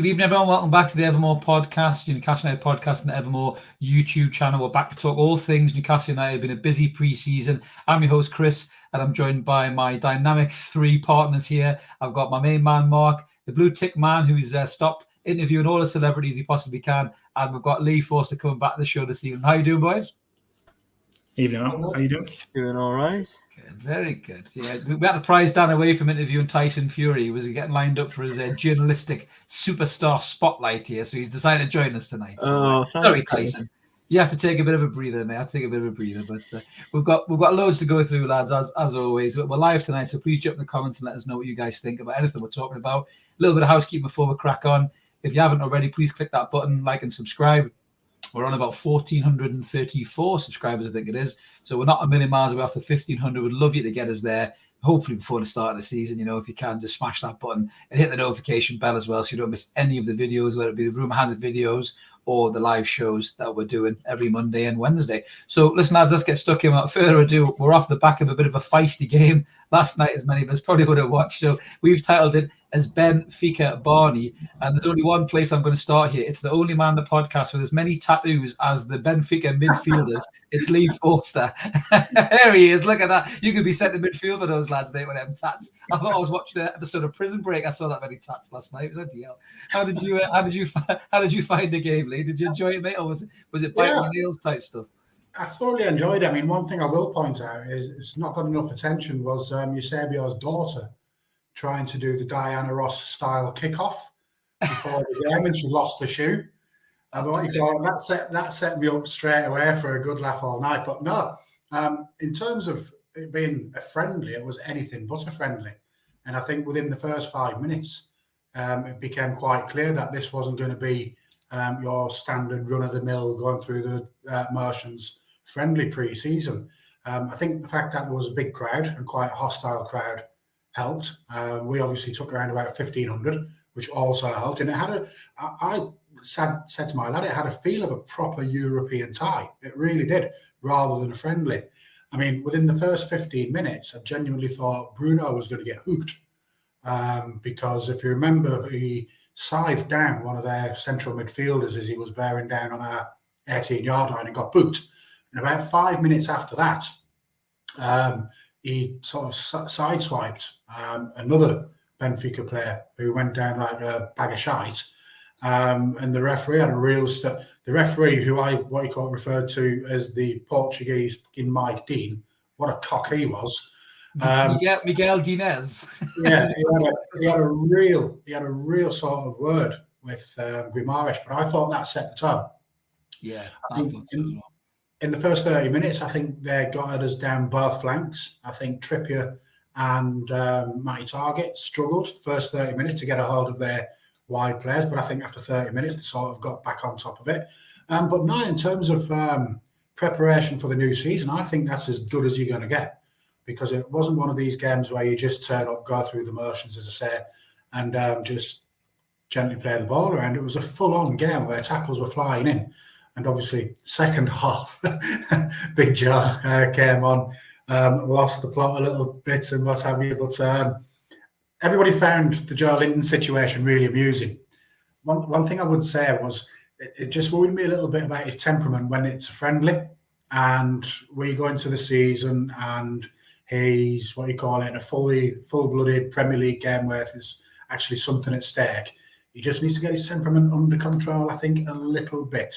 Good evening, everyone. Welcome back to the Evermore podcast, Newcastle United podcast and the Evermore YouTube channel. We're back to talk all things Newcastle United. Been a busy pre-season. I'm your host, Chris, and I'm joined by my dynamic three partners here. I've got my main man, Mark, the blue tick man who's stopped interviewing all the celebrities he possibly can, and we've got Lee Forster coming back to the show this evening. How you doing, boys? Evening, how are you doing? Doing all right. Good, very good. Yeah, we had to prize Dan away from interviewing Tyson Fury. He was getting lined up for his journalistic superstar spotlight here, so he's decided to join us tonight. So, sorry, Tyson. You have to take a bit of a breather, mate. I have to take a bit of a breather, but we've got loads to go through, lads, as always. We're live tonight, so please jump in the comments and let us know what you guys think about anything we're talking about. A little bit of housekeeping before we crack on. If you haven't already, please click that button, like and subscribe. We're on about 1,434 subscribers, I think it is. So we're not a million miles away off the 1,500. We'd love you to get us there, hopefully before the start of the season. If you can, just smash that button and hit the notification bell as well, so you don't miss any of the videos, whether it be the Rumour Has It videos or the live shows that we're doing every Monday and Wednesday. So listen, lads, let's get stuck in. Without further ado, we're off the back of a bit of a feisty game last night, as many of us probably would have watched. So we've titled it as Benfica Barney, and there's only one place I'm going to start here. It's the only man in the podcast with as many tattoos as the Benfica midfielders. It's Lee Forster. There he is. Look at that. You could be sent to midfield for those lads, mate, with them tats. I thought I was watching an episode of Prison Break. I saw that many tats last night. Bloody hell. How did you find the game, Lee? Did you enjoy it, mate, or was it biting your nails type stuff? I thoroughly enjoyed it. I mean, one thing I will point out is it's not got enough attention was Eusebio's daughter trying to do the Diana Ross style kickoff before the game, and she lost the shoe. And that set me up straight away for a good laugh all night. But no, in terms of it being a friendly, it was anything but a friendly. And I think within the first 5 minutes, it became quite clear that this wasn't going to be your standard run-of-the-mill going through the motions friendly pre-season. I think the fact that there was a big crowd and quite a hostile crowd helped. We obviously took around about 1,500, which also helped. And it had I said to my lad, it had a feel of a proper European tie. It really did, rather than a friendly. I mean, within the first 15 minutes, I genuinely thought Bruno was going to get hooked. Because if you remember, he scythed down one of their central midfielders as he was bearing down on our 18-yard line and got booked. And about 5 minutes after that, he sort of sideswiped another Benfica player who went down like a bag of shite. And the referee had a real the referee, who referred to as the Portuguese fucking Mike Dean. What a cock he was. Miguel Diniz. Yeah, he had a real sort of word with Guimaraes, but I thought that set the tone. Yeah, in the first 30 minutes, I think they got us down both flanks. I think Trippier and Matty Target struggled first 30 minutes to get a hold of their wide players, but I think after 30 minutes, they sort of got back on top of it. But now, in terms of preparation for the new season, I think that's as good as you're going to get, because it wasn't one of these games where you just turn up, go through the motions, as I say, and just gently play the ball around. It was a full-on game where tackles were flying in. And obviously, second half, Big Joe came on, lost the plot a little bit and what have you. But everybody found the Joelinton situation really amusing. One thing I would say was it just worried me a little bit about his temperament when it's a friendly and we go into the season and he's, a full-blooded Premier League game where there's actually something at stake. He just needs to get his temperament under control, I think, a little bit.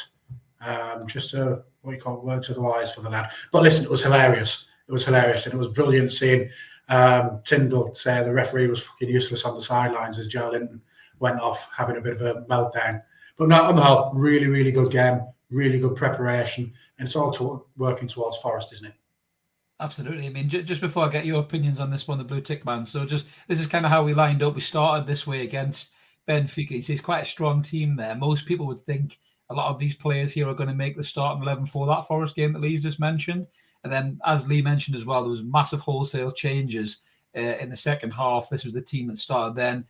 Just a word to the wise for the lad. But listen, it was hilarious. It was hilarious, and it was brilliant seeing Tyndall say the referee was fucking useless on the sidelines as Joelinton went off having a bit of a meltdown. But no, on the whole, really, really good game, really good preparation, and it's all working towards Forest, isn't it? Absolutely. I mean, just before I get your opinions on this one, the Blue Tick Man. So this is kind of how we lined up. We started this way against Benfica. It's quite a strong team there. Most people would think a lot of these players here are going to make the starting 11 for that Forest game that Lee's just mentioned. And then, as Lee mentioned as well, there was massive wholesale changes in the second half. This was the team that started then.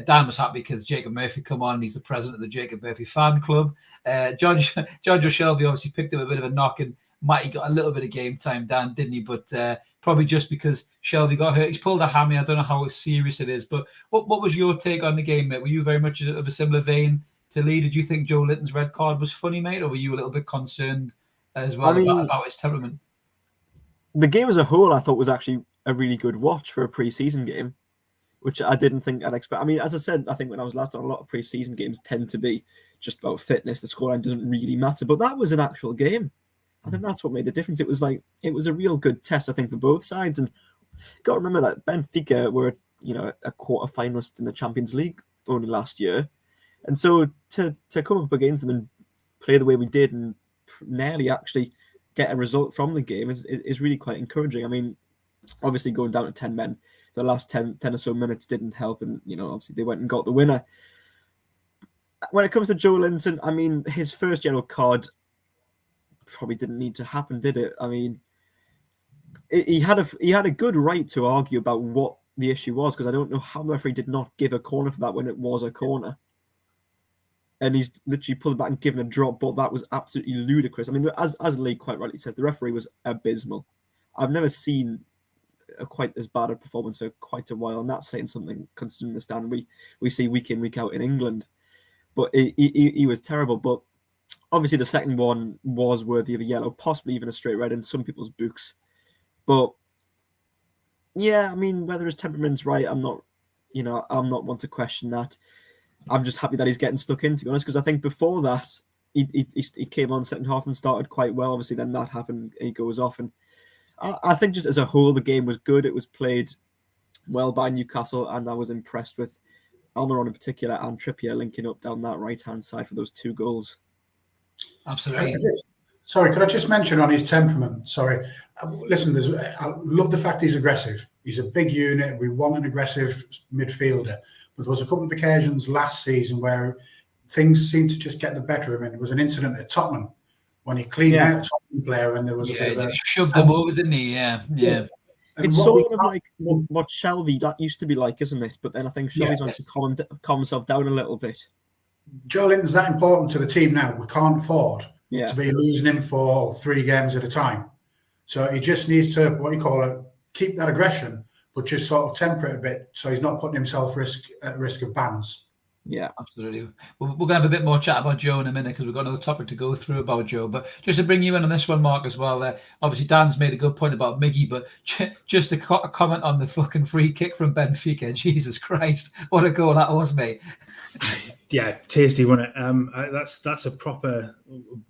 Dan was happy because Jacob Murphy come on. He's the president of the Jacob Murphy fan club. John Shelby obviously picked up a bit of a knock, and Matty got a little bit of game time down, didn't he? But probably just because Shelby got hurt. He's pulled a hammy. I don't know how serious it is. But what was your take on the game, mate? Were you very much of a similar vein to Lee? Did you think Joelinton's red card was funny, mate? Or were you a little bit concerned as well about his temperament? The game as a whole, I thought, was actually a really good watch for a pre-season game, which I didn't think I'd expect. I mean, as I said, I think when I was last on, a lot of pre-season games tend to be just about fitness. The scoreline doesn't really matter, but that was an actual game. I think that's what made the difference. It was a real good test, I think, for both sides. And you've got to remember that Benfica were, a quarter finalist in the Champions League only last year. And so to come up against them and play the way we did and nearly actually get a result from the game is really quite encouraging. I mean, obviously going down to 10 men, the last 10 or so minutes didn't help. And, obviously they went and got the winner. When it comes to Joelinton, I mean, his first yellow card probably didn't need to happen, did it? I mean, he had a good right to argue about what the issue was, because I don't know how the referee did not give a corner for that when it was a corner. And he's literally pulled it back and given a drop, but that was absolutely ludicrous. I mean, as Lee quite rightly says, the referee was abysmal. I've never seen quite as bad a performance for quite a while, and that's saying something considering the standard we see week in, week out in England. But he was terrible. But obviously the second one was worthy of a yellow, possibly even a straight red in some people's books. But yeah, I mean, whether his temperament's right, I'm not one to question that. I'm just happy that he's getting stuck in, to be honest, because I think before that, he came on the second half and started quite well. Obviously, then that happened, he goes off. And I think just as a whole, the game was good. It was played well by Newcastle, and I was impressed with Almiron in particular and Trippier linking up down that right-hand side for those 2 goals. Absolutely. Could I just mention on his temperament? Sorry. Listen, I love the fact he's aggressive. He's a big unit. We want an aggressive midfielder. But there was a couple of occasions last season where things seemed to just get the better of him. There was an incident at Tottenham when he cleaned out a Tottenham player and there was a bit of a... shoved him over, didn't he? Yeah. It's sort of like what Shelby that used to be like, isn't it? But then I think Shelby's wants to calm himself down a little bit. Joelinton's that important to the team now. We can't afford to be losing him for 3 games at a time. So he just needs to, keep that aggression, but just sort of temper it a bit so he's not putting himself at risk of bans. Yeah, absolutely. We're going to have a bit more chat about Joe in a minute because we've got another topic to go through about Joe. But just to bring you in on this one, Mark, as well. Obviously, Dan's made a good point about Miggy, but just a comment on the fucking free kick from Benfica. Jesus Christ, what a goal that was, mate. Yeah, tasty, wasn't it? That's a proper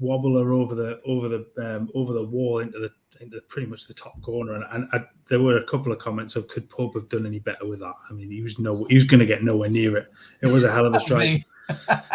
wobbler over the wall into pretty much the top corner, and there were a couple of comments of could Pope have done any better with that? I mean, he was going to get nowhere near it. It was a hell of a strike.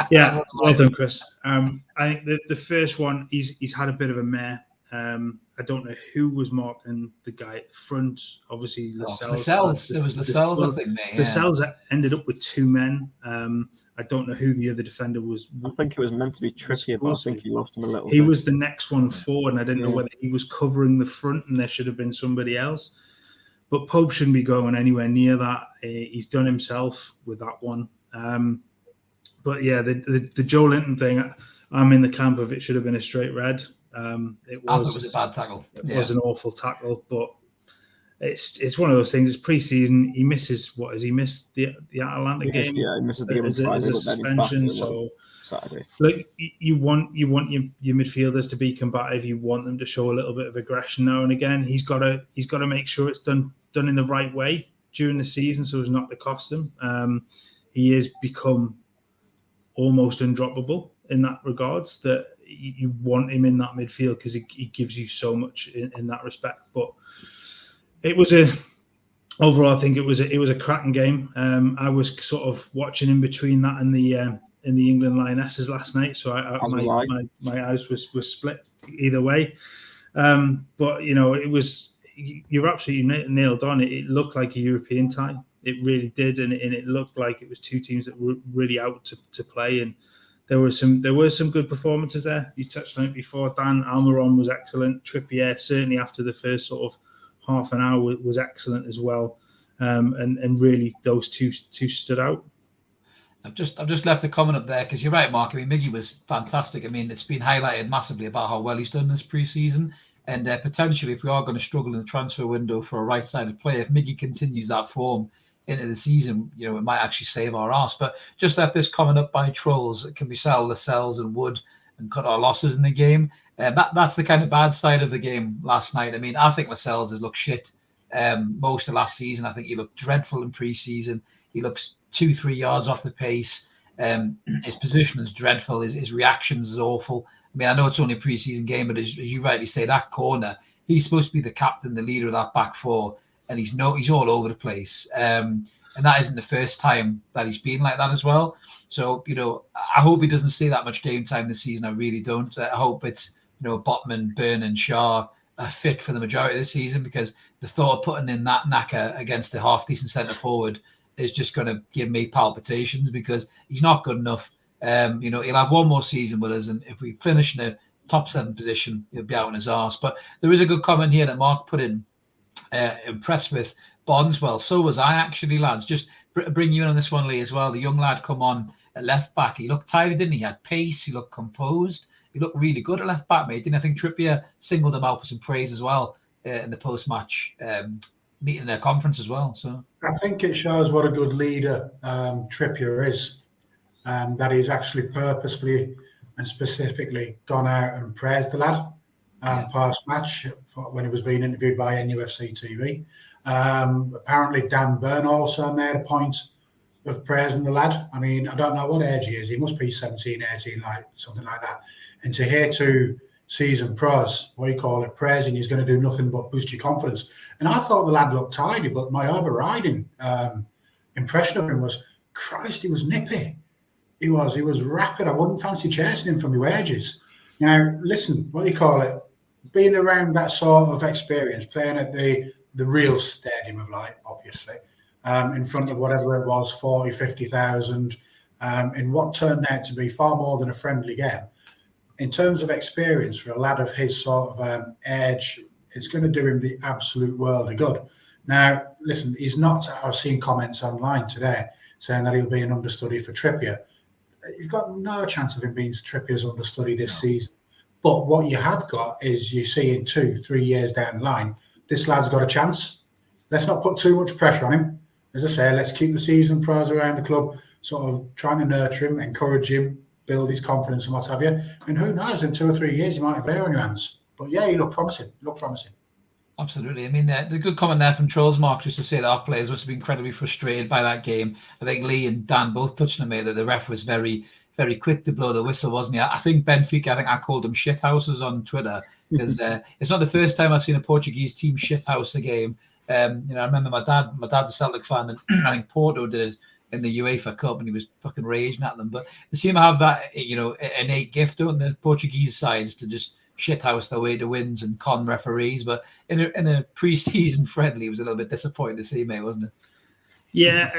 Yeah, well done, Chris. I think the first one he's had a bit of a mare. I don't know who was marking the guy at the front. Obviously, Lascelles. It was Lascelles, I think, mate. Yeah. Lascelles ended up with 2 men. I don't know who the other defender was. I think it was meant to be Trippier, but I think he lost him a little bit. He was the next one forward, and I didn't know whether he was covering the front and there should have been somebody else. But Pope shouldn't be going anywhere near that. He's done himself with that one. But yeah, the Joelinton thing, I'm in the camp of it should have been a straight red. It was a bad tackle. It was an awful tackle, but it's one of those things. It's pre-season. He misses he missed the Atalanta game. Yeah, he misses the game on Friday, as a suspension. So Saturday. Look, you want your midfielders to be combative. You want them to show a little bit of aggression now and again. He's got to make sure it's done in the right way during the season, so as not to cost him. He has become almost undroppable in that regards. That you want him in that midfield because he gives you so much in that respect. But it was overall, I think it was a cracking game. I was sort of watching in between that and the England Lionesses last night, so my eyes was split either way. But it was, you're absolutely nailed on. It looked like a European tie. It really did, and it looked like it was 2 teams that were really out to play. And there were some good performances there. You touched on it before, Dan. Almiron was excellent. Trippier, certainly after the first sort of half an hour, was excellent as well. And really those two stood out. I've just left a comment up there because you're right, Mark. I mean, Miggy was fantastic. I mean, it's been highlighted massively about how well he's done this pre-season, and potentially, if we are going to struggle in the transfer window for a right-sided player, if Miggy continues that form into the season, it might actually save our arse. But just left this comment up by Trolls: can we sell Lascelles and Wood and cut our losses in the game? That's the kind of bad side of the game last night. I mean, I think Lascelles has looked shit most of last season. I think he looked dreadful in pre-season. He looks 2-3 yards off the pace. His position is dreadful. His reactions is awful. I mean, I know it's only a pre-season game, but as you rightly say, that corner, he's supposed to be the captain, the leader of that back four, and he's all over the place. And that isn't the first time that he's been like that as well. So, I hope he doesn't see that much game time this season. I really don't. I hope it's, Botman, Byrne and Shaw are fit for the majority of the season, because the thought of putting in that knacker against a half-decent centre-forward is just going to give me palpitations, because he's not good enough. He'll have one more season with us, and if we finish in a top 7 position, he'll be out on his arse. But there is a good comment here that Mark put in. Impressed with Bondswell. So was I, actually, lads. Just bring you in on this one, Lee, as well. The young lad come on at left back. He looked tidy, didn't he? He had pace. He looked composed. He looked really good at left back, mate. Didn't I think Trippier singled him out for some praise as well in the post-match meeting, their conference as well. So I think it shows what a good leader Trippier is, that he's actually purposefully and specifically gone out and praised the lad post-match when he was being interviewed by NUFC TV. Apparently Dan Byrne also made a point of praising the lad. I mean, I don't know what age he is. He must be 17, 18, something like that. And to hear 2 season pros, praising, he's going to do nothing but boost your confidence. And I thought the lad looked tidy, but my overriding impression of him was, Christ, he was nippy. He was rapid. I wouldn't fancy chasing him for my wages. Now, listen, being around that sort of experience, playing at the real Stadium of Light, obviously, in front of whatever it was, 40, 50,000, in what turned out to be far more than a friendly game. In terms of experience, for a lad of his sort of age, it's going to do him the absolute world of good. Now, listen, he's not. I've seen comments online today saying that he'll be an understudy for Trippier. You've got no chance of him being Trippier's understudy this season. But what you have got is, you see in 2-3 years down the line, this lad's got a chance. Let's not put too much pressure on him. As I say, let's keep the season pros around the club, sort of trying to nurture him, encourage him, build his confidence and what have you. And who knows, in 2 or 3 years, you might have hair on your hands. But yeah, he looked promising. Absolutely. I mean, the good comment there from Trolls, Mark, just to say that our players must have been incredibly frustrated by that game. I think Lee and Dan both touched on it, that the ref was very, very quick to blow the whistle, wasn't he? I think Benfica, I called them shithouses on Twitter, because it's not the first time I've seen a Portuguese team shithouse a game. I remember my dad's a Celtic fan, and I think Porto did it in the UEFA Cup, and he was fucking raging at them. But they seem to have that, innate gift, don't the Portuguese sides, to just shithouse their way to wins and con referees. But in a pre-season friendly, it was a little bit disappointing to see, mate, wasn't it? Yeah,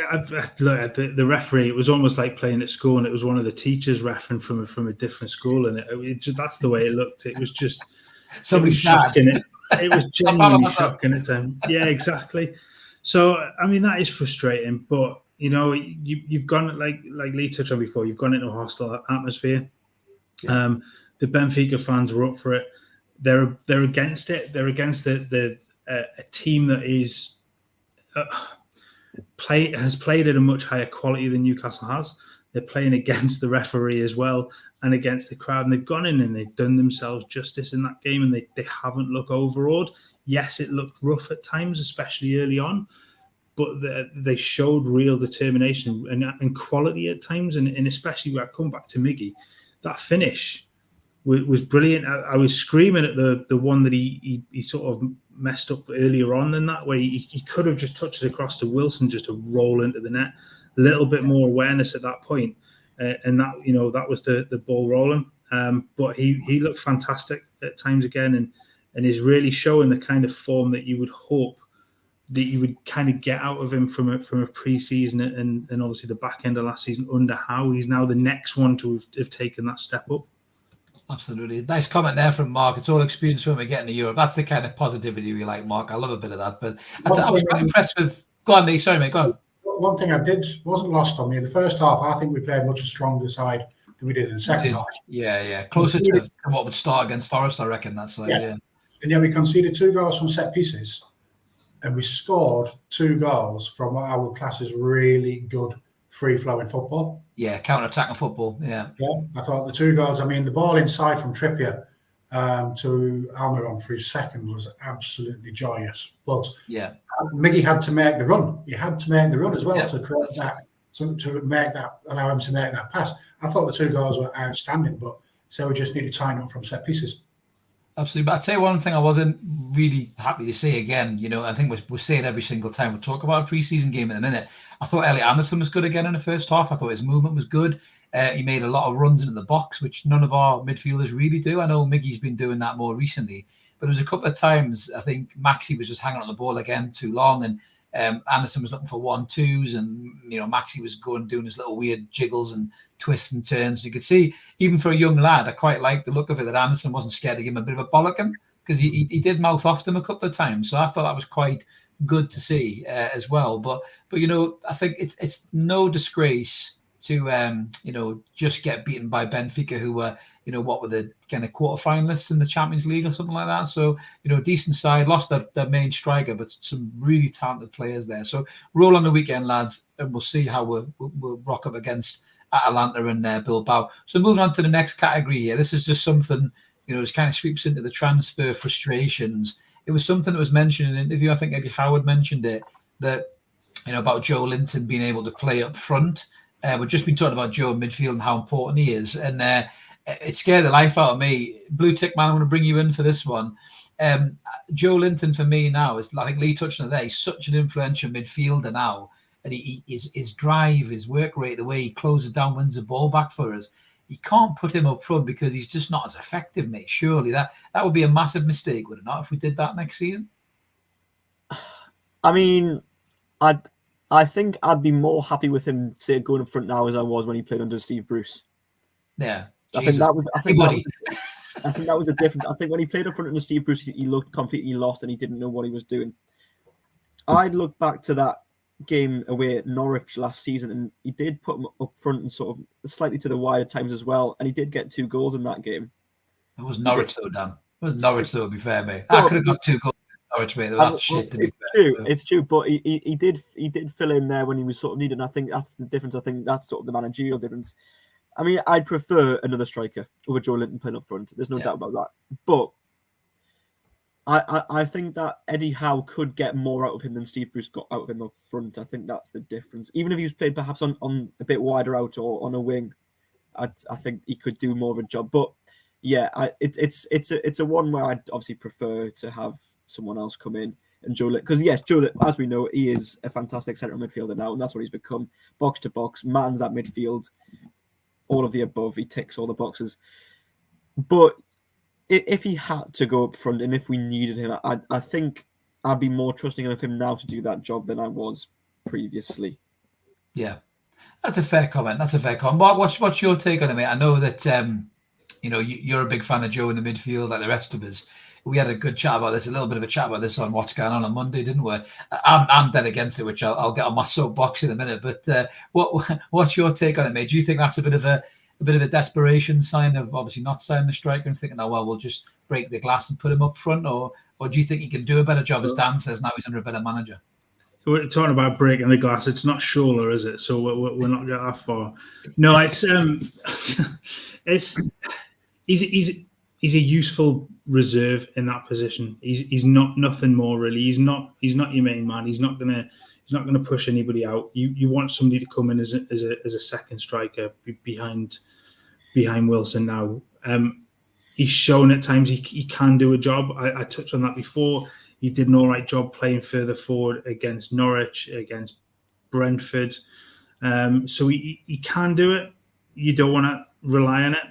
look, the referee, it was almost like playing at school, and it was one of the teachers refereeing from a different school, and that's the way it looked. It was just somebody's shocking. It was genuinely shocking at times. Yeah, exactly. So, I mean, that is frustrating, but you've gone, like Lee touched on before, you've gone into a hostile atmosphere. Yeah. The Benfica fans were up for it. They're against it. They're against a team that is has played at a much higher quality than Newcastle has. They're playing against the referee as well, and against the crowd. And they've gone in and they've done themselves justice in that game, and they haven't looked overawed. Yes, it looked rough at times, especially early on, but they showed real determination and quality at times. And especially when I come back to Miggy, that finish was brilliant. I was screaming at the one that he sort of messed up earlier on than that, where he could have just touched it across to Wilson just to roll into the net. A little bit more awareness at that point, and that was the ball rolling. But he looked fantastic at times again, and is really showing the kind of form that you would hope that you would kind of get out of him from a pre-season and obviously the back end of last season under Howe. He's now the next one to have taken that step up. Absolutely. Nice comment there from Mark. It's all experience when we get into Europe. That's the kind of positivity we like, Mark. I love a bit of that. But I was quite impressed with... Go on, Lee. Sorry, mate. Go on. one thing wasn't lost on me. The first half, I think we played much a stronger side than we did in the second half. Yeah. Closer to what would start against Forest, I reckon. That's like, yeah. And yet we conceded 2 goals from set pieces, and we scored 2 goals from what I would class as really good free-flowing football. Yeah, counter-attacking football. Yeah. I thought the 2 goals. I mean, the ball inside from Trippier to Almiron for his second was absolutely joyous. But Miggy had to make the run. He had to make the run as well to create that, to make that, allow him to make that pass. I thought the 2 goals were outstanding, but so we just need to tighten up from set pieces. Absolutely. But I'll tell you one thing I wasn't really happy to see again. You know, I think we're saying every single time we talk about a preseason game in a minute. I thought Elliot Anderson was good again in the first half. I thought his movement was good. He made a lot of runs into the box, which none of our midfielders really do. I know Miggy's been doing that more recently, but there was a couple of times I think Maxi was just hanging on the ball again too long, and Anderson was looking for 1-2s, and Maxi was doing his little weird jiggles and twists and turns. You could see, even for a young lad, I quite liked the look of it that Anderson wasn't scared to give him a bit of a bollocking, because he did mouth off them a couple of times. So I thought that was quite good to see as well. But I think it's no disgrace to just get beaten by Benfica, who were what were the kind of quarterfinalists in the Champions League or something like that. So decent side, lost their main striker, but some really talented players there. So roll on the weekend, lads, and we'll see how we'll rock up against Atalanta and Bilbao. So moving on to the next category here. This is just something this kind of sweeps into the transfer frustrations. It was something that was mentioned in an interview. I think Eddie Howard mentioned it, that about Joelinton being able to play up front. We've just been talking about Joe in midfield and how important he is, and it scared the life out of me. Blue Tick Man, I want to bring you in for this one. Joelinton for me now is, I think Lee touched on it there, he's such an influential midfielder now, and his drive, his work rate, the way he closes down, wins the ball back for us. You can't put him up front because he's just not as effective, mate. Surely that would be a massive mistake, would it not, if we did that next season? I mean, I think I'd be more happy with him, say, going up front now as I was when he played under Steve Bruce. Yeah, I think that was the difference. I think when he played up front under Steve Bruce, he looked completely lost and he didn't know what he was doing. I'd look back to that game away at Norwich last season, and he did put him up front and sort of slightly to the wider times as well, and he did get 2 goals in that game. It was Norwich though, Dan. It was Norwich though, to be fair, mate. I could have got 2 goals. It's true, but he did fill in there when he was sort of needed. And I think that's the difference. I think that's sort of the managerial difference. I mean, I'd prefer another striker over Joelinton playing up front. There's no doubt about that. But I think that Eddie Howe could get more out of him than Steve Bruce got out of him up front. I think that's the difference. Even if he was played perhaps on a bit wider out or on a wing, I think he could do more of a job. But yeah, it's a one where I'd obviously prefer to have someone else come in and Joelinton, because yes, Joelinton, as we know, he is a fantastic central midfielder now, and that's what he's become. Box to box, mans that midfield, all of the above. He ticks all the boxes. But if he had to go up front and if we needed him, I think I'd be more trusting of him now to do that job than I was previously. Yeah, that's a fair comment. What's your take on it, mate? I know that you're a big fan of Joe in the midfield, like the rest of us. We had a good chat about this, a little bit of a chat about this on What's Going On Monday, didn't we? I'm dead against it, which I'll get on my soapbox in a minute. But what's your take on it, mate? Do you think that's a bit of a desperation sign of obviously not signing the striker and thinking, oh well, we'll just break the glass and put him up front, or do you think he can do a better job, as Dan says, now he's under a better manager? We're talking about breaking the glass. It's not Scholler, is it? So we're not getting that far. No, he's a useful reserve in that position. He's not nothing more really. He's not your main man. He's not gonna push anybody out. You want somebody to come in as a second striker behind Wilson now. He's shown at times he can do a job. I touched on that before. He did an all right job playing further forward against Norwich, against Brentford. So he can do it. You don't want to rely on it.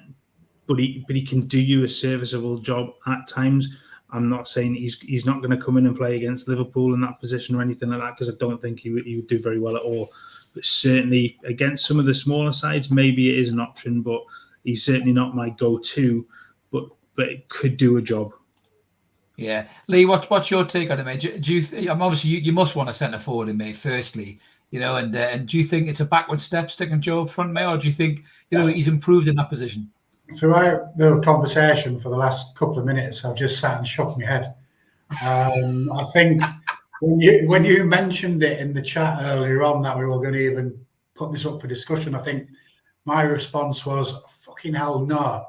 But he can do you a serviceable job at times. I'm not saying he's not going to come in and play against Liverpool in that position or anything like that, because I don't think he would do very well at all. But certainly against some of the smaller sides, maybe it is an option, but he's certainly not my go-to. But it could do a job. Yeah, Lee, what's your take on it, mate? Do you obviously you must want a centre forward in, mate? Firstly, And do you think it's a backward step sticking Joe up front, mate, or do you think he's improved in that position? Throughout the conversation for the last couple of minutes, I've just sat and shook my head. I think when you mentioned it in the chat earlier on that we were going to even put this up for discussion, I think my response was fucking hell no.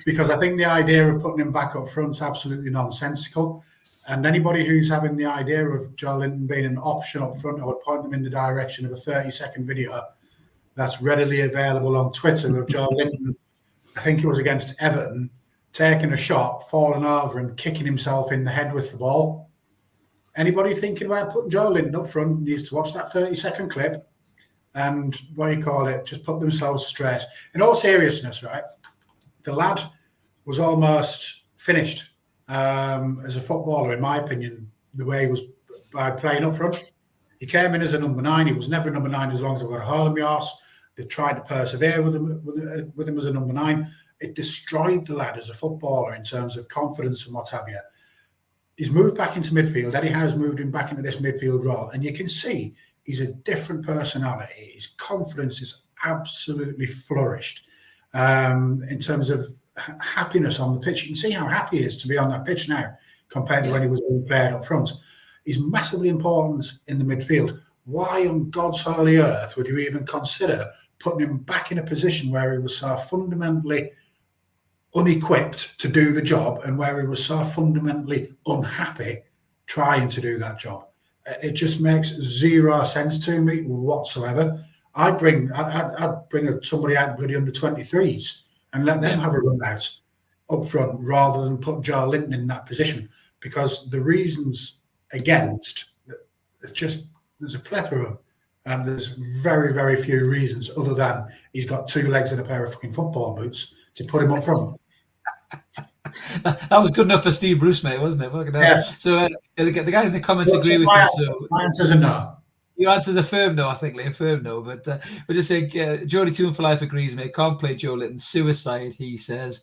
Because I think the idea of putting him back up front is absolutely nonsensical. And anybody who's having the idea of Joelinton being an option up front, I would point them in the direction of a 30-second video that's readily available on Twitter of Joelinton, I think it was against Everton, taking a shot, falling over and kicking himself in the head with the ball. Anybody thinking about putting Joelinton up front needs to watch that 30-second clip and, just put themselves straight. In all seriousness, right, the lad was almost finished as a footballer, in my opinion, the way he was by playing up front. He came in as a number 9. He was never a number 9 as long as I've got a hole in my arse. They tried to persevere with him as a number 9. It destroyed the lad as a footballer in terms of confidence and what have you. He's moved back into midfield. Eddie Howe's moved him back into this midfield role. And you can see he's a different personality. His confidence is absolutely flourished in terms of happiness on the pitch. You can see how happy he is to be on that pitch now compared to when he was being played up front. He's massively important in the midfield. Why on God's holy earth would you even consider putting him back in a position where he was so fundamentally unequipped to do the job and where he was so fundamentally unhappy trying to do that job? It just makes zero sense to me whatsoever. I'd bring somebody out of the bloody under-23s and let them have a run out up front rather than put Joelinton in that position, because the reasons against, there's a plethora of them. And there's very, very few reasons other than he's got 2 legs and a pair of fucking football boots to put him up front. That was good enough for Steve Bruce, mate, wasn't it? Yeah. So the guys in the comments agree with you. So my answer's a no. Your answer's a firm no, I think, a firm no. But we're just saying, Jody Toon for Life agrees, mate. Can't play Joelinton. Suicide, he says.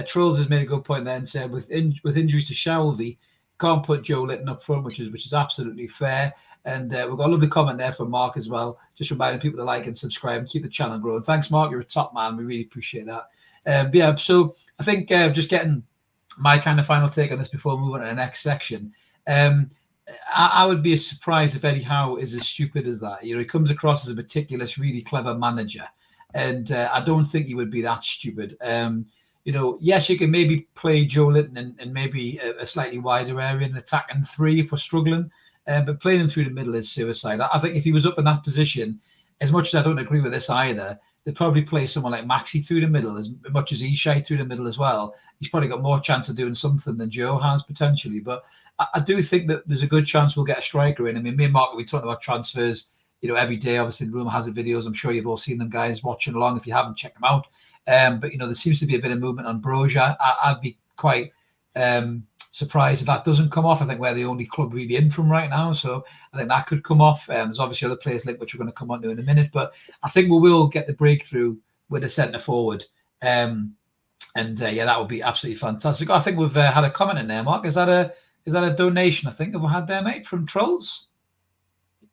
Trolls has made a good point there and said with injuries to Shelby, can't put Joelinton up front, which is absolutely fair. And we've got a lovely comment there from Mark as well, just reminding people to like and subscribe and keep the channel growing. Thanks, Mark. You're a top man. We really appreciate that. So I think just getting my kind of final take on this before moving on to the next section. I would be surprised if Eddie Howe is as stupid as that. He comes across as a meticulous, really clever manager. And I don't think he would be that stupid. Yes, you can maybe play Joelinton in maybe a slightly wider area and attacking 3 if we're struggling. But playing him through the middle is suicide. I think if he was up in that position, as much as I don't agree with this either, they'd probably play someone like Maxi through the middle, as much as he's shy through the middle as well. He's probably got more chance of doing something than Joe has potentially. But I do think that there's a good chance we'll get a striker in. I mean, me and Mark will be talking about transfers, every day. Obviously, the Rumour has the videos. I'm sure you've all seen them, guys, watching along. If you haven't, check them out. But there seems to be a bit of movement on Broja. I'd be quite surprised if that doesn't come off. I think we're the only club really in from right now, so I think that could come off. There's obviously other players linked, which we're going to come on to in a minute, but I think we will get the breakthrough with a centre forward. That would be absolutely fantastic. I think we've had a comment in there, Mark. Is that a donation? I think that we had there, mate, from Trolls.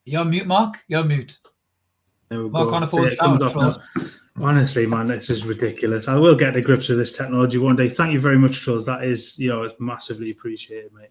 You're on mute, Mark. You're on mute. Mark can't afford Trolls. Honestly, man, this is ridiculous. I will get to grips with this technology one day. Thank you very much, Trolls. That is, it's massively appreciated, mate.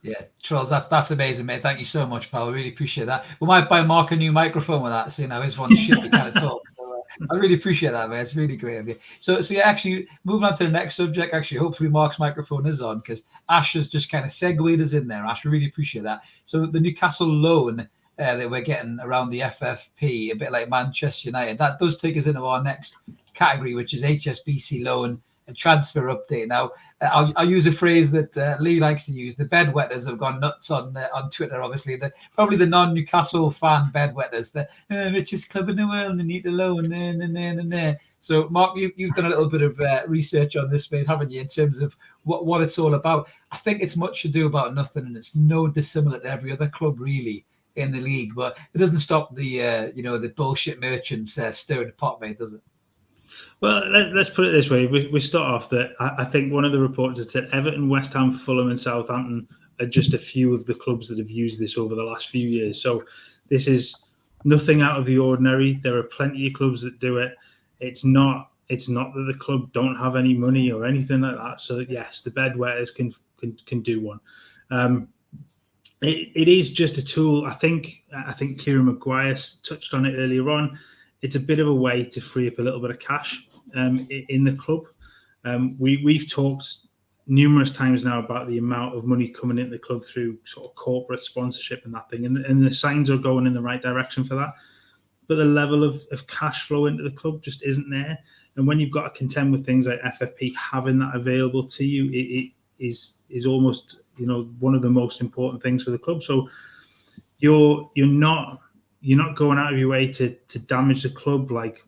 Yeah, Trolls, that's amazing, mate. Thank you so much, pal. I really appreciate that. We might buy Mark a new microphone with that, so his one's shit, we kind of talk. So, I really appreciate that, mate. It's really great of you. So yeah, actually, moving on to the next subject, hopefully Mark's microphone is on, because Ash has just kind of segued us in there. Ash, we really appreciate that. So the Newcastle loan that we're getting around the FFP, a bit like Manchester United, that does take us into our next category, which is HSBC loan and transfer update. Now, I'll use a phrase that Lee likes to use. The bedwetters have gone nuts on Twitter, obviously. Probably the non-Newcastle fan bedwetters, the richest club in the world, they need a loan. So, Mark, you've done a little bit of research on this, mate, haven't you, in terms of what it's all about? I think it's much ado about nothing, and it's no dissimilar to every other club, really, in the league, but it doesn't stop the bullshit merchants stirring the pot, mate, does it? Well, let's put it this way. We start off that I think one of the reports had said Everton, West Ham, Fulham and Southampton are just a few of the clubs that have used this over the last few years. So This is nothing out of the ordinary. There are plenty of clubs that do it. It's not that the club don't have any money or anything like that. So yes, the bedwetters can do one. It is just a tool. I think Kieran Maguire touched on it earlier on. It's a bit of a way to free up a little bit of cash in the club. We've talked numerous times now about the amount of money coming into the club through sort of corporate sponsorship and that thing, and the signs are going in the right direction for that. But the level of cash flow into the club just isn't there. And when you've got to contend with things like FFP, having that available to you, it is almost, one of the most important things for the club. So you're not going out of your way to damage the club like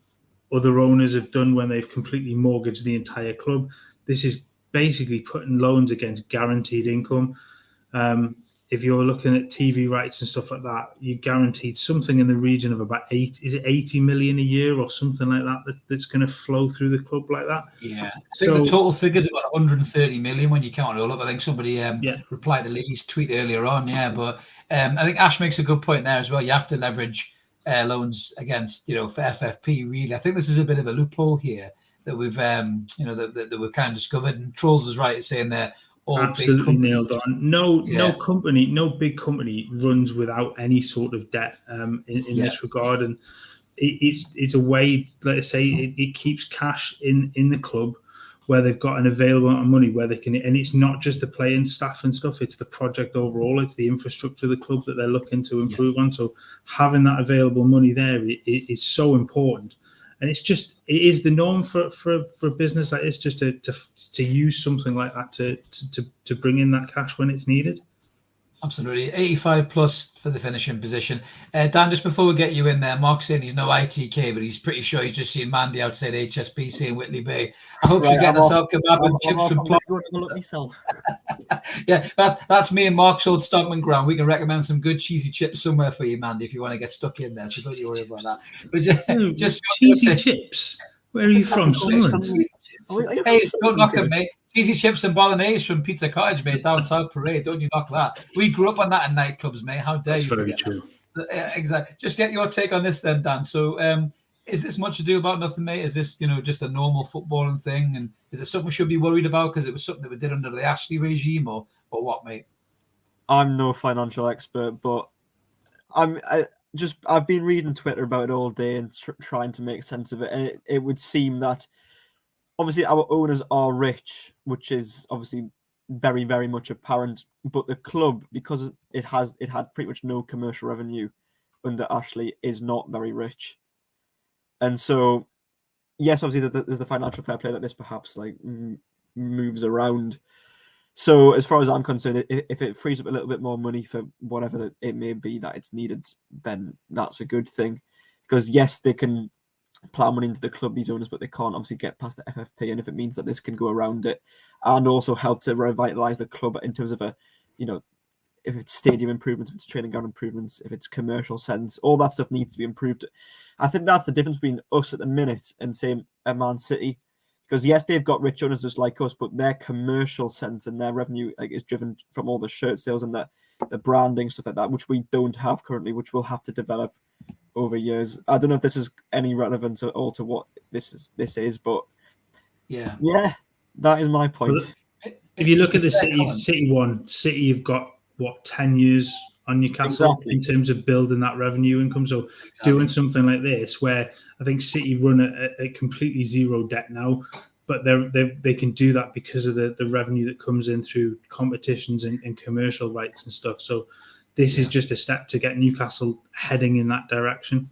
other owners have done when they've completely mortgaged the entire club. This is basically putting loans against guaranteed income. If you're looking at TV rights and stuff like that, you guaranteed something in the region of about 80 million a year or something like that's going to flow through the club like that. Yeah, I think the total figure's about 130 million when you count it all up. I think somebody replied to Lee's tweet earlier on. Yeah, but I think Ash makes a good point there as well. You have to leverage loans against, for FFP. Really, I think this is a bit of a loophole here that we've, that we've kind of discovered. And Trolls is right in saying that. Absolutely nailed on. No big company runs without any sort of debt in this regard, and it's a way. Let's say it keeps cash in the club where they've got an available amount of money where they can, and it's not just the playing staff and stuff. It's the project overall. It's the infrastructure of the club that they're looking to improve on. So having that available money there is so important. And it is the norm for a business like this, just to use something like that to bring in that cash when it's needed. Absolutely. 85 plus for the finishing position. Dan, just before we get you in there, Mark's saying he's no ITK, but he's pretty sure he's just seen Mandy outside HSBC in Whitley Bay. I hope she's getting herself kebab and chips from Plot. Yeah, that's me and Mark's old stomping ground. We can recommend some good cheesy chips somewhere for you, Mandy, if you want to get stuck in there. So don't you worry about that. But just cheesy chips. Where are you from? Hey, don't knock it, mate. Cheesy chips and bolognese from Pizza Cottage, mate, down South Parade. Don't you knock that. We grew up on that in nightclubs, mate. How dare you? That's very true. So, exactly. Just get your take on this then, Dan. So is this much ado about nothing, mate? Is this, just a normal footballing thing? And is it something we should be worried about because it was something that we did under the Ashley regime or what, mate? I'm no financial expert, but I've been reading Twitter about it all day and trying to make sense of it. And it would seem that obviously our owners are rich, which is obviously very, very much apparent. But the club, because it had pretty much no commercial revenue under Ashley, is not very rich. And so, yes, obviously there's the financial fair play that this perhaps moves around. So as far as I'm concerned, if it frees up a little bit more money for whatever it may be that it's needed, then that's a good thing. Because yes, they can plow money into the club, these owners, but they can't obviously get past the FFP. And if it means that this can go around it and also help to revitalize the club in terms of if it's stadium improvements, if it's training ground improvements, if it's commercial sense, all that stuff needs to be improved. I think that's the difference between us at the minute and say a Man City. Because yes, they've got rich owners just like us, but their commercial sense and their revenue is driven from all the shirt sales and the branding, stuff like that, which we don't have currently, which we'll have to develop over years. I don't know if this is any relevance at all to what this is, but yeah, that is my point. If you look at the City you've got 10 years on Newcastle in terms of building that revenue income. So doing something like this, where I think City run a completely zero debt now, but they can do that because of the revenue that comes in through competitions and commercial rights and stuff. So this is just a step to get Newcastle heading in that direction.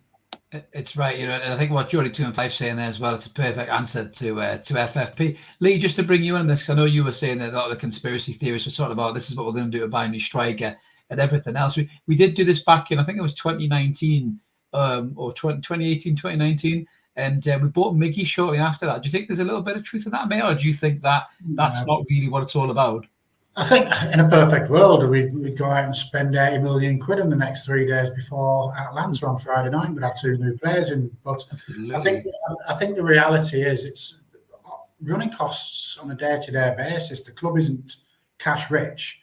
It's right, and I think what Joelinton is saying there as well, it's a perfect answer to FFP. Lee, just to bring you in on this, because I know you were saying that a lot of the conspiracy theorists were sort of about this is what we're going to do to buy a new striker and everything else. We did do this back in, I think it was 2019 or 2018, 2019, and we bought Miggy shortly after that. Do you think there's a little bit of truth in that, mate, or do you think that that's not really what it's all about? I think in a perfect world, we'd go out and spend 80 million quid in the next 3 days before Atalanta on Friday night. We'd have 2 new players in. But I think the reality is it's running costs on a day-to-day basis. The club isn't cash rich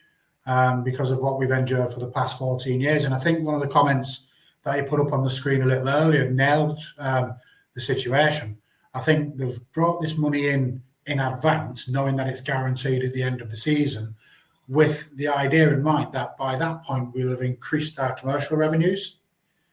because of what we've endured for the past 14 years. And I think one of the comments that he put up on the screen a little earlier nailed the situation. I think they've brought this money in advance, knowing that it's guaranteed at the end of the season, with the idea in mind that by that point we'll have increased our commercial revenues.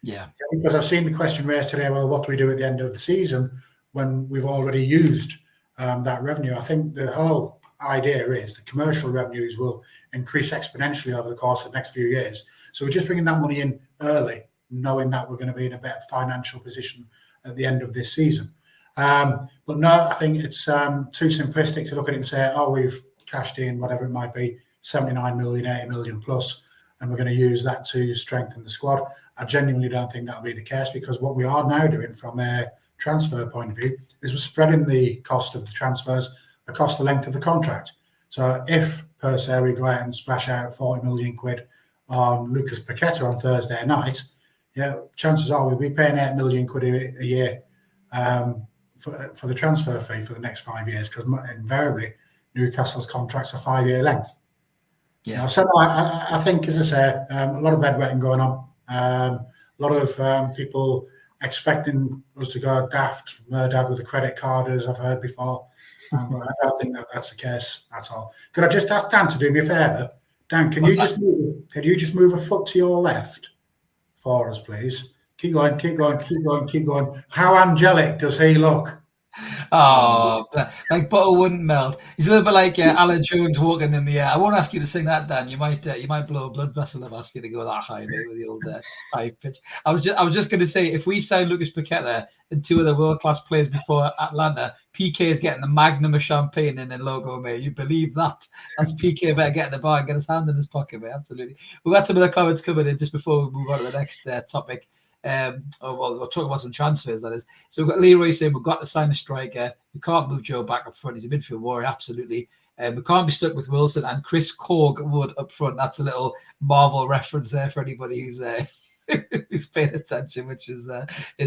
Yeah. Because I've seen the question raised today, well, what do we do at the end of the season when we've already used that revenue? I think the whole idea is the commercial revenues will increase exponentially over the course of the next few years. So we're just bringing that money in early, knowing that we're going to be in a better financial position at the end of this season. But no, I think it's too simplistic to look at it and say, oh, we've cashed in whatever it might be, 79 million, 80 million plus, and we're going to use that to strengthen the squad. I genuinely don't think that'll be the case, because what we are now doing from a transfer point of view is we're spreading the cost of the transfers across the length of the contract. So if, per se, we go out and splash out 40 million quid on Lucas Paqueta on Thursday night, yeah, chances are we'll be paying 8 million quid a year for the transfer fee for the next 5 years, because invariably Newcastle's contracts are 5-year length. Yeah. You know, so I think, as I say, a lot of bedwetting going on. A lot of people expecting us to go daft, murdered with a credit card, as I've heard before. But I don't think that's the case at all. Could I just ask Dan to do me a favour? Dan, can you just move a foot to your left for us, please? Keep going, keep going, keep going, keep going. How angelic does he look? Oh, like butter wouldn't melt. He's a little bit like Alan Jones walking in the air. I won't ask you to sing that, Dan. You might blow a blood vessel if I ask you to go that high, mate, with the old high pitch. I was just going to say, if we sign Lucas Paqueta and two of the world class players before Atlanta, PK is getting the magnum of champagne in the logo, mate. You believe that? That's PK better get in the bar and get his hand in his pocket, mate. Absolutely. We've got some of the comments coming in just before we move on to the next topic. We'll talk about some transfers, that is. So we've got Leroy saying we've got to sign a striker. We can't move Joe back up front. He's a midfield warrior, absolutely. We can't be stuck with Wilson, and Chris Korg would up front. That's a little Marvel reference there for anybody who's who's paying attention, which is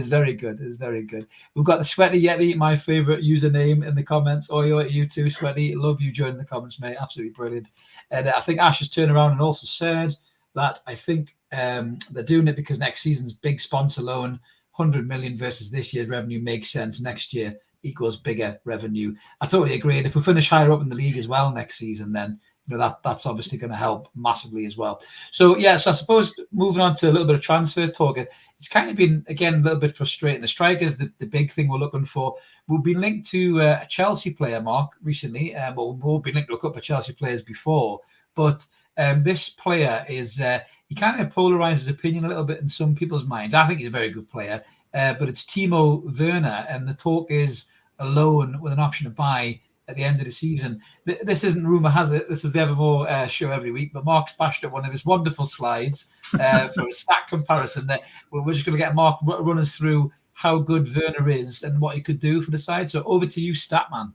very good. Is very good. We've got the Sweaty Yeti, my favorite username, in the comments. You too, Sweaty. Love you joining the comments, mate. Absolutely brilliant. And I think Ash has turned around and also said that I think they're doing it because next season's big sponsor loan, 100 million versus this year's revenue, makes sense. Next year equals bigger revenue. I totally agree. And if we finish higher up in the league as well next season, then that's obviously going to help massively as well. So I suppose moving on to a little bit of transfer talk, it's kind of been, again, a little bit frustrating. The strikers, the big thing we're looking for, we've been linked to a Chelsea player, Mark, recently. We've been linked to a couple of Chelsea players before, but this player is, he kind of polarizes opinion a little bit in some people's minds. I think he's a very good player, but it's Timo Werner, and the talk is a loan with an option to buy at the end of the season. This isn't rumor has it. This is the Evermore show every week, but Mark's bashed at one of his wonderful slides for a stat comparison. That we're just going to get Mark run us through how good Werner is and what he could do for the side. So over to you, Statman.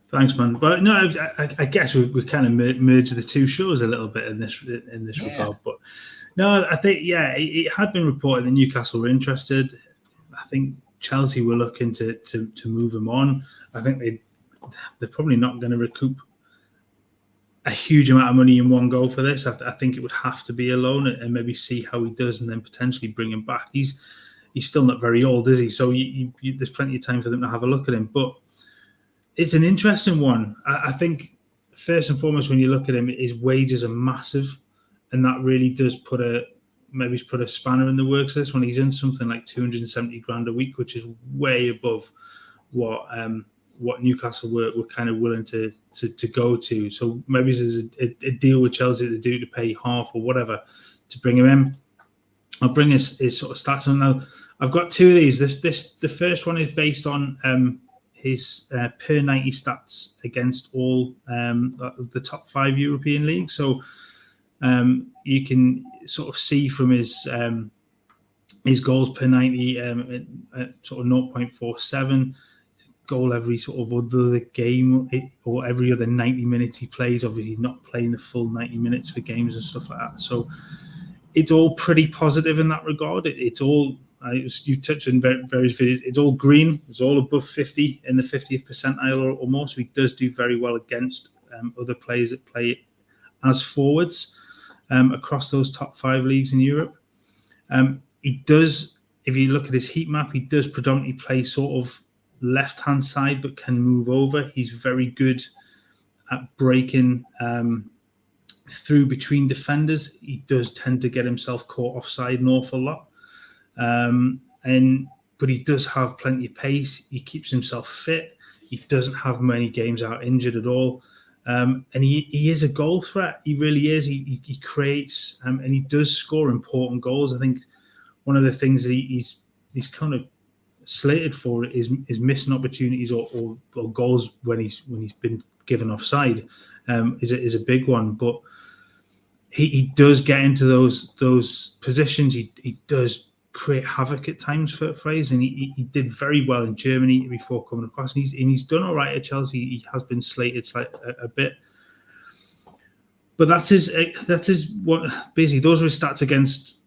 Thanks, man. But no, I guess we kind of merged the two shows a little bit in this regard. But no, I think it had been reported that Newcastle were interested. I think Chelsea were looking to move him on. I think they're probably not going to recoup a huge amount of money in one go for this. I think it would have to be a loan and maybe see how he does and then potentially bring him back. He's still not very old, is he? So there's plenty of time for them to have a look at him. But it's an interesting one. I think first and foremost, when you look at him, his wages are massive, and that really does put a spanner in the works. This one, he's in something like 270 grand a week, which is way above what Newcastle were kind of willing to go to. So maybe there's a deal with Chelsea to do to pay half or whatever to bring him in. I'll bring his sort of stats on now. I've got two of these. The first one is based on his per 90 stats against all the top 5 European leagues. So you can sort of see from his goals per 90 at sort of 0.47, goal every sort of other game or every other 90 minutes he plays. Obviously not playing the full 90 minutes for games and stuff like that. So it's all pretty positive in that regard. It's all, you touched on various videos, it's all green. It's all above 50 in the 50th percentile or more. So he does do very well against other players that play as forwards across those top 5 leagues in Europe. he does, if you look at his heat map, he does predominantly play sort of left-hand side, but can move over. He's very good at breaking through between defenders. He does tend to get himself caught offside an awful lot. But he does have plenty of pace. He keeps himself fit. He doesn't have many games out injured at all. And he is a goal threat. He really is. He creates and he does score important goals. I think one of the things that he's kind of slated for is missing opportunities or goals when he's been given offside is a big one. But he does get into those positions. He does create havoc at times for us, and he did very well in Germany before coming across, and he's done all right at Chelsea. He has been slated a bit, but that's his what basically those are his stats against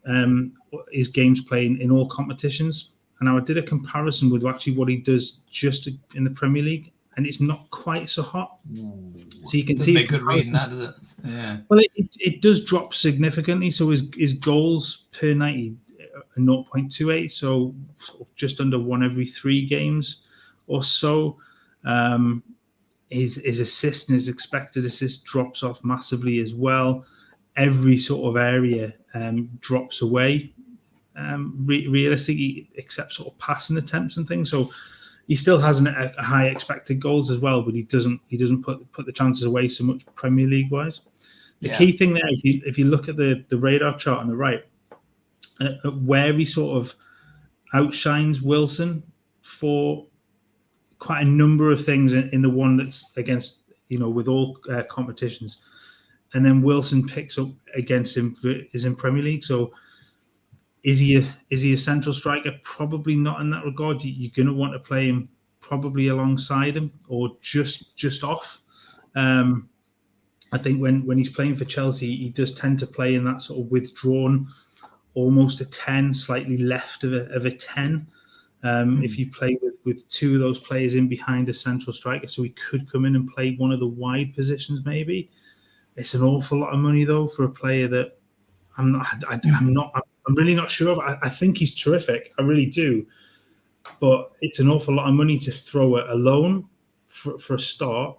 his games playing in all competitions. And I did a comparison with actually what he does just in the Premier League, and it's not quite so hot. So you can see make good reading that, does it? Yeah. Well, it does drop significantly. So his goals per 90. 0.28, so sort of just under 1 every 3 games or so. His assist and his expected assist drops off massively as well. Every sort of area drops away realistically, except sort of passing attempts and things. So he still has a high expected goals as well, but he doesn't put the chances away so much Premier League wise. The key thing there, if you look at the radar chart on the right, where he sort of outshines Wilson for quite a number of things in the one that's against, with all competitions. And then Wilson picks up against him is in Premier League. So is he a central striker? Probably not in that regard. You're going to want to play him probably alongside him or just off. I think when he's playing for Chelsea, he does tend to play in that sort of withdrawn, almost a 10, slightly left of a 10. If you play with 2 of those players in behind a central striker, so he could come in and play one of the wide positions maybe. It's an awful lot of money though for a player that I'm really not sure of. I think he's terrific, I really do, but it's an awful lot of money to throw at a loan for a start,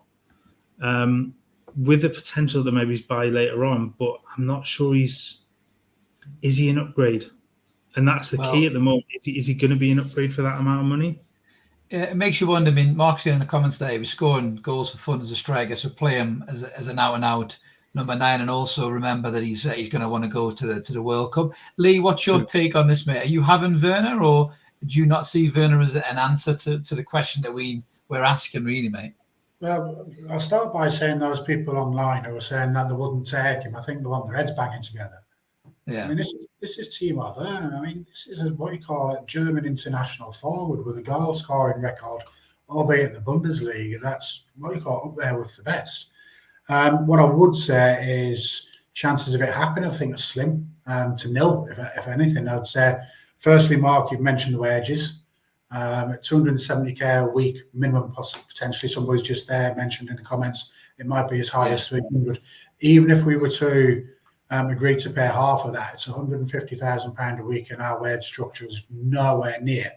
with the potential that maybe he's buy later on. But I'm not sure is he an upgrade? And that's the key at the moment. Is he going to be an upgrade for that amount of money? It makes you wonder. I mean, Mark's in the comments there, he was scoring goals for fun as a striker, so play him as an out-and-out number 9, and also remember that he's going to want to go to the World Cup. Lee, what's your take on this, mate? Are you having Werner, or do you not see Werner as an answer to the question that we're asking, really, mate? Well, I'll start by saying those people online who are saying that they wouldn't take him, I think they want their heads banging together. Yeah. I mean, this is Timo Werner. I mean, this is what you call a German international forward with a goal-scoring record, albeit in the Bundesliga. That's what you call up there with the best. What I would say is chances of it happening, I think, are slim to nil, if anything. I would say, firstly, Mark, you've mentioned the wages. At 270k a week minimum, potentially. Somebody's just there mentioned in the comments it might be as high as 300. Even if we were to agree to pay half of that, it's £150,000 a week, and our wage structure is nowhere near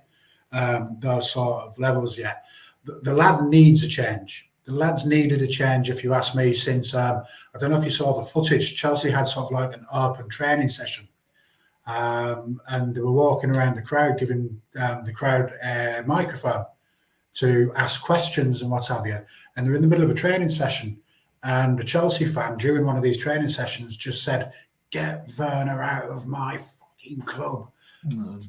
those sort of levels yet. The lad needs a change. The lad's needed a change, if you ask me, since I don't know if you saw the footage. Chelsea had sort of like an open training session. And they were walking around the crowd, giving the crowd a microphone to ask questions and what have you. And they're in the middle of a training session. And a Chelsea fan during one of these training sessions just said, "Get Werner out of my fucking club."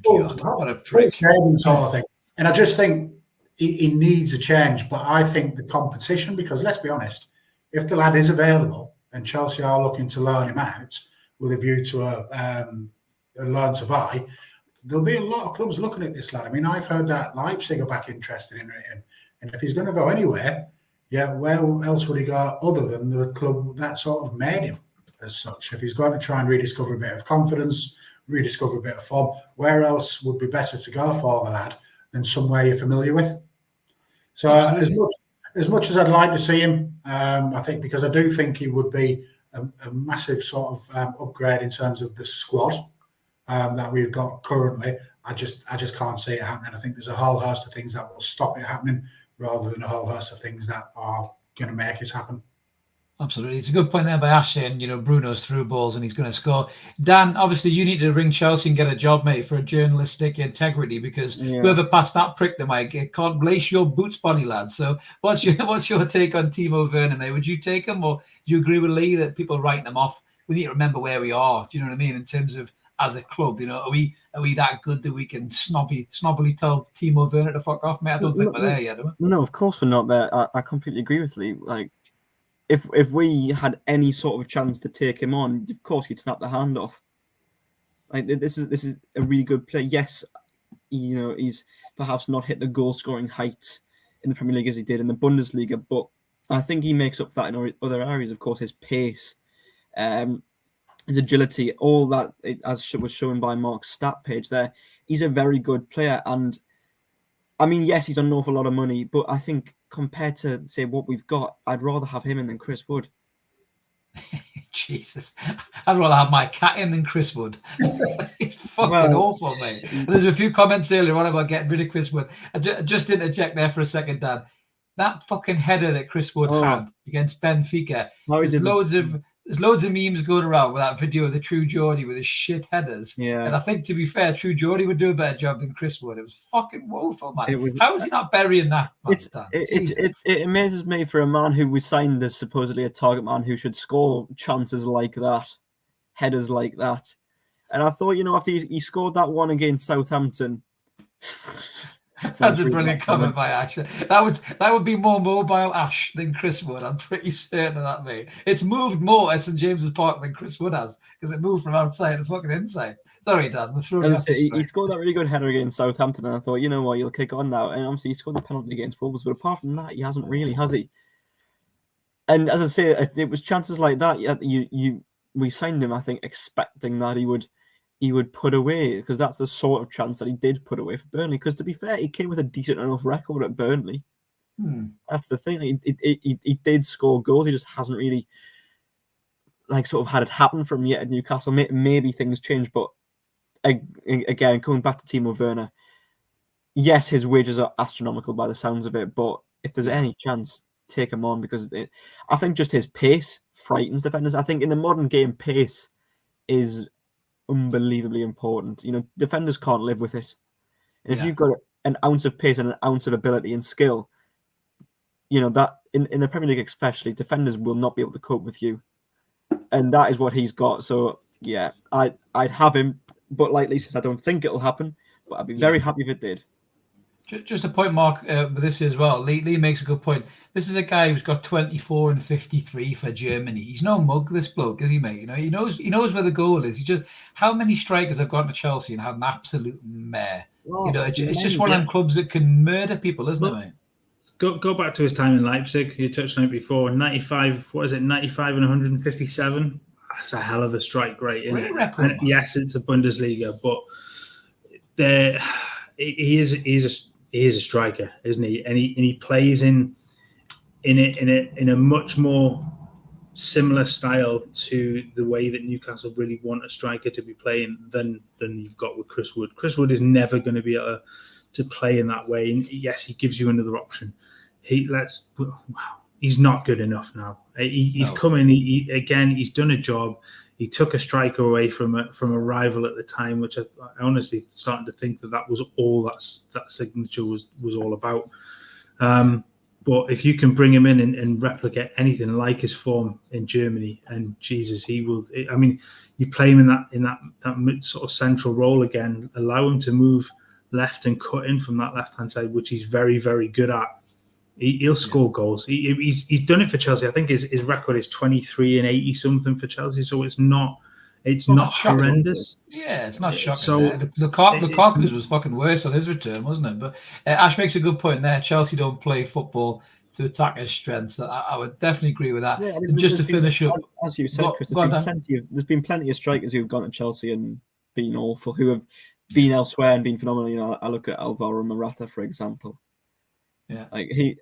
What a prick. Sort of thing. And I just think he needs a change. But I think the competition, because let's be honest, if the lad is available and Chelsea are looking to loan him out with a view to a loan to buy, there'll be a lot of clubs looking at this lad. I mean, I've heard that Leipzig are back interested in him. And if he's going to go anywhere, where else would he go other than the club that sort of made him as such? If he's going to try and rediscover a bit of confidence, rediscover a bit of form, where else would be better to go for the lad than somewhere you're familiar with? So as much as I'd like to see him, I think, because I do think he would be a massive sort of upgrade in terms of the squad. that we've got currently, I just can't see it happening. I think there's a whole host of things that will stop it happening rather than a whole host of things that are going to make it happen. Absolutely. It's a good point there by Ash saying, Bruno's through balls and he's going to score. Dan, obviously you need to ring Chelsea and get a job, mate, for a journalistic integrity, because whoever passed that prick the mic, it can't lace your boots, Bonnie lad. So what's your take on Timo Werner, mate? Would you take him, or do you agree with Lee that people are writing him off? We need to remember where we are. Do you know what I mean? In terms of as a club, are we that good that we can snobbily tell Timo Werner to fuck off, mate? I don't think we're there yet, are we? No, of course we're not there. I completely agree with Lee. Like, if we had any sort of chance to take him on, of course he'd snap the hand off. Like, this is a really good player. Yes, he's perhaps not hit the goal scoring heights in the Premier League as he did in the Bundesliga, but I think he makes up for that in other areas. Of course, his pace, his agility, all that, as was shown by Mark's stat page there. He's a very good player, and I mean, yes, he's on an awful lot of money, but I think compared to, say, what we've got, I'd rather have him in than Chris Wood. Jesus. I'd rather have my cat in than Chris Wood. It's fucking awful, mate. And there's a few comments earlier on about getting rid of Chris Wood. I just interject there for a second, Dan. That fucking header that Chris Wood had against Benfica, there's loads of memes going around with that video of the True Geordie with his shit headers. Yeah. And I think, to be fair, True Geordie would do a better job than Chris Wood. It was fucking woeful, man. How is he not burying that, man? It amazes me for a man who was signed as supposedly a target man who should score chances like that, headers like that. And I thought, after he scored that one against Southampton... That's a brilliant comment by Ash. That would be more mobile Ash than Chris Wood. I'm pretty certain of that, mate. It's moved more at St James's Park than Chris Wood has, because it moved from outside to fucking inside. Sorry, Dan. He scored that really good header against Southampton, and I thought, you know what, you'll kick on now. And obviously, he scored the penalty against Wolves, but apart from that, he hasn't really, has he? And as I say, it was chances like that. We signed him, I think, expecting that he would put away, because that's the sort of chance that he did put away for Burnley. Because to be fair, he came with a decent enough record at Burnley. That's the thing. He did score goals. He just hasn't really sort of had it happen for him yet at Newcastle. Maybe things change, but again, coming back to Timo Werner, yes, his wages are astronomical by the sounds of it, but if there's any chance, take him on, because I think just his pace frightens defenders. I think in the modern game, pace is unbelievably important. Defenders can't live with it. And if you've got an ounce of pace and an ounce of ability and skill, that in the Premier League especially, defenders will not be able to cope with you. And that is what he's got. So yeah, I'd have him, but like Lisa says, I don't think it'll happen, but I'd be very happy if it did. Just a point, Mark, with this as well. Lee makes a good point. This is a guy who's got 24 and 53 for Germany. He's no mug, this bloke, is he, mate? He knows where the goal is. He just, how many strikers have gone to Chelsea and had an absolute mare? It's just one of them clubs that can murder people, isn't it, mate? Go back to his time in Leipzig. You touched on it before. 95, what is it? 95 and 157. That's a hell of a strike rate, isn't it? Record, yes, it's a Bundesliga, but he is a striker, isn't he? And he plays in a much more similar style to the way that Newcastle really want a striker to be playing than you've got with Chris Wood. Chris Wood is never going to be able to play in that way. And yes, he gives you another option. He's not good enough now. He's come in. He's done a job. He took a striker away from a rival at the time, which I honestly starting to think that was all that signature was all about. But if you can bring him in and replicate anything like his form in Germany, and Jesus, he will. I mean, you play him in that sort of central role again, allow him to move left and cut in from that left hand side, which he's very, very good at. He'll score goals. He's done it for Chelsea. I think his record is 23 and 80 something for Chelsea. So it's not horrendous. Yeah, it's not shocking. So Lukaku's was fucking worse on his return, wasn't it? But Ash makes a good point there. Chelsea don't play football to attack his strengths. So I would definitely agree with that. Yeah, just to finish up, as you said, Chris, there's been plenty of strikers who've gone to Chelsea and been awful, who have been elsewhere and been phenomenal. I look at Alvaro Morata, for example. Yeah. Like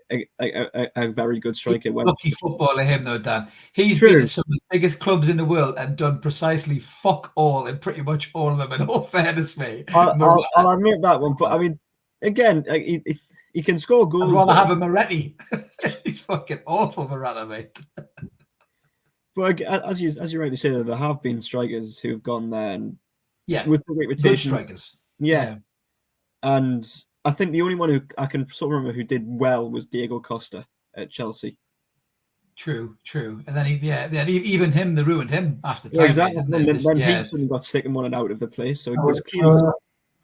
a very good striker. Lucky footballer, him though, Dan. He's True. been at some of the biggest clubs in the world and done precisely fuck all in pretty much all of them. In all fairness, mate. I'll admit that one, but I mean, again, he can score goals. I'd rather have a Moretti. He's fucking awful, Morata, mate. But as you rightly say, there have been strikers who've gone there and with great good reputations. strikers. Yeah. And I think the only one who I can sort of remember who did well was Diego Costa at Chelsea. True. And then even him, they ruined him after time. Exactly. Mate, then he suddenly got sick and wanted out of the place. So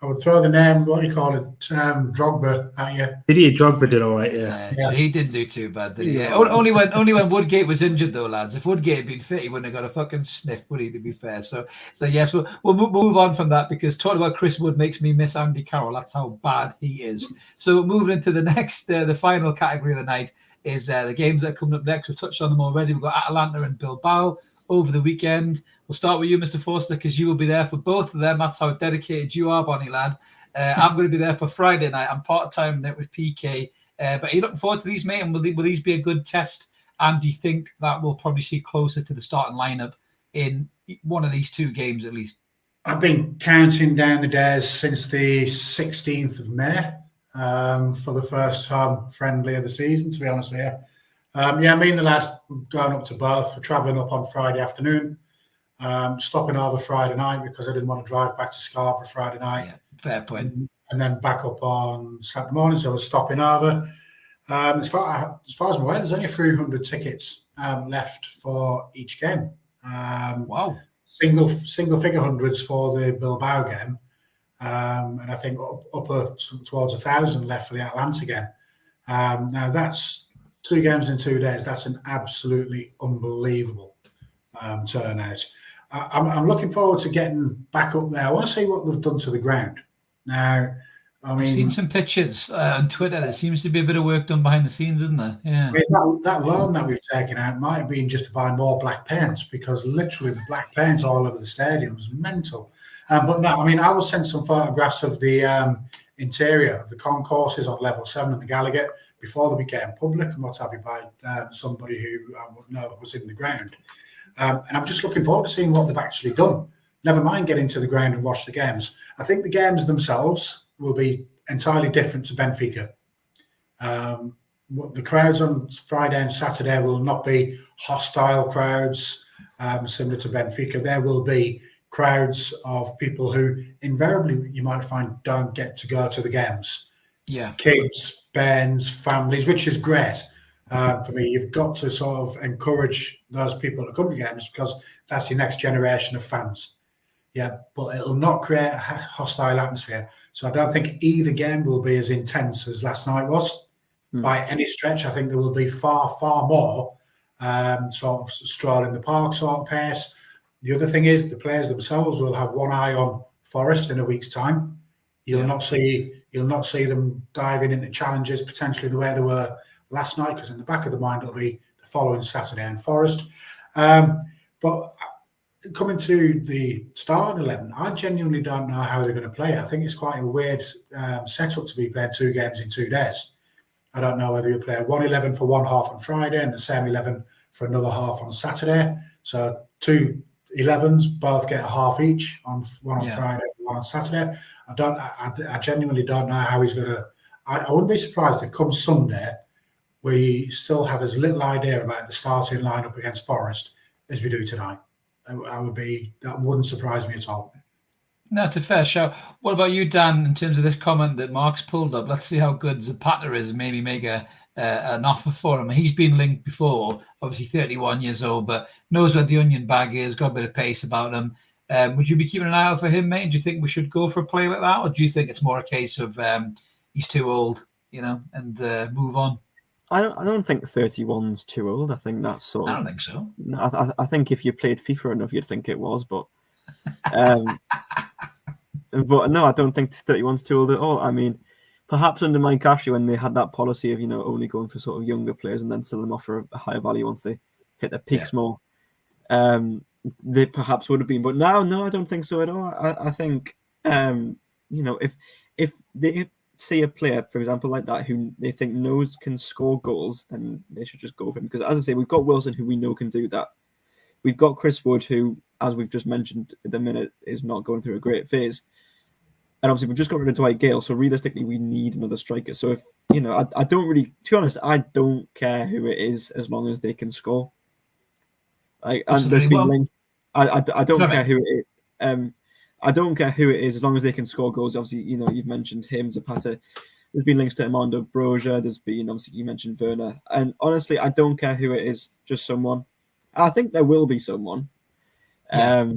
I would throw the name, what do you call it, Drogba at you. Didier Drogba did all right, yeah. So he didn't do too bad, did he? Yeah. Only when Woodgate was injured, though, lads. If Woodgate had been fit, he wouldn't have got a fucking sniff, would he, to be fair? So yes, we'll move on from that, because talking about Chris Wood makes me miss Andy Carroll. That's how bad he is. So moving into the next, the final category of the night is the games that are coming up next. We've touched on them already. We've got Atalanta and Bilbao over the weekend. We'll start with you, Mr. Forster, because you will be there for both of them. That's how dedicated you are, Bonnie lad. I'm going to be there for Friday night. I'm part-time net with PK. But are you looking forward to these, mate? And will these be a good test? And do you think that we'll probably see closer to the starting lineup in one of these two games at least? I've been counting down the days since the 16th of May for the first home friendly of the season, to be honest with you. Me and the lad going up to Bath. We're travelling up on Friday afternoon, stopping over Friday night because I didn't want to drive back to Scarborough Friday night. Yeah, fair point. And then back up on Saturday morning, so I was stopping over. As far as I'm aware, there's only 300 tickets left for each game. Wow. Single figure hundreds for the Bilbao game, and I think upper towards 1,000 left for the Atalanta game. Now that's 2 games in 2 days. That's an absolutely unbelievable turnout. I'm looking forward to getting back up there. I want to see what they've done to the ground. Now, I mean, I've seen some pictures on Twitter. There seems to be a bit of work done behind the scenes, isn't there? Yeah. I mean, that loan that we've taken out might have been just to buy more black paints, because literally the black paint all over the stadium was mental. But no, I mean, I was sent some photographs of the interior of the concourses on level 7 in the Gallagher before they became public and what have you by somebody who I would know was in the ground. And I'm just looking forward to seeing what they've actually done. Never mind getting to the ground and watch the games. I think the games themselves will be entirely different to Benfica. The crowds on Friday and Saturday will not be hostile crowds similar to Benfica. There will be crowds of people who invariably you might find don't get to go to the games. Yeah. Kids, bands, families, which is great. For me, you've got to sort of encourage those people to come to games, because that's your next generation of fans. Yeah, but it'll not create a hostile atmosphere. So I don't think either game will be as intense as last night was by any stretch. I think there will be far, far more sort of stroll in the park sort of pace. The other thing is the players themselves will have one eye on Forest in a week's time. You'll not see them diving into challenges potentially the way they were last night, because in the back of the mind it'll be the following Saturday and Forest. But coming to the starting 11, I genuinely don't know how they're going to play. I think it's quite a weird setup to be playing 2 games in 2 days. I don't know whether you play 1-11 for one half on Friday and the same 11 for another half on Saturday. So 2 11s both get a half each, on one on Friday, one on Saturday. I genuinely don't know how he's going to. I wouldn't be surprised if come Sunday we still have as little idea about the starting lineup against Forest as we do tonight. That wouldn't surprise me at all. That's a fair shout. What about you, Dan, in terms of this comment that Mark's pulled up? Let's see how good Zapata is, maybe make an offer for him. He's been linked before, obviously 31 years old, but knows where the onion bag is, got a bit of pace about him. Would you be keeping an eye out for him, mate? Do you think we should go for a play like that? Or do you think it's more a case of he's too old, and move on? I don't think 31's too old. I think that's sort of... I don't think so. I think if you played FIFA enough, you'd think it was, but... but no, I don't think 31's too old at all. I mean, perhaps under Mike Ashley, when they had that policy of, only going for sort of younger players and then selling them off for a higher value once they hit their peaks more, they perhaps would have been. But now, no, I don't think so at all. I think, if see a player, for example, like that, who they think knows can score goals, then they should just go for him. Because as I say, we've got Wilson, who we know can do that. We've got Chris Wood, who, as we've just mentioned at the minute, is not going through a great phase. And obviously, we've just got rid of Dwight Gale. So realistically, we need another striker. So if, you know, I don't really, to be honest, I don't care who it is as long as they can score. And there's been links. I don't care who it is. I don't care who it is as long as they can score goals. Obviously, you know, you've mentioned him, Zapata. There's been links to Armando Broja. There's been, obviously, you mentioned Werner. And honestly, I don't care who it is, just someone. I think there will be someone. Yeah.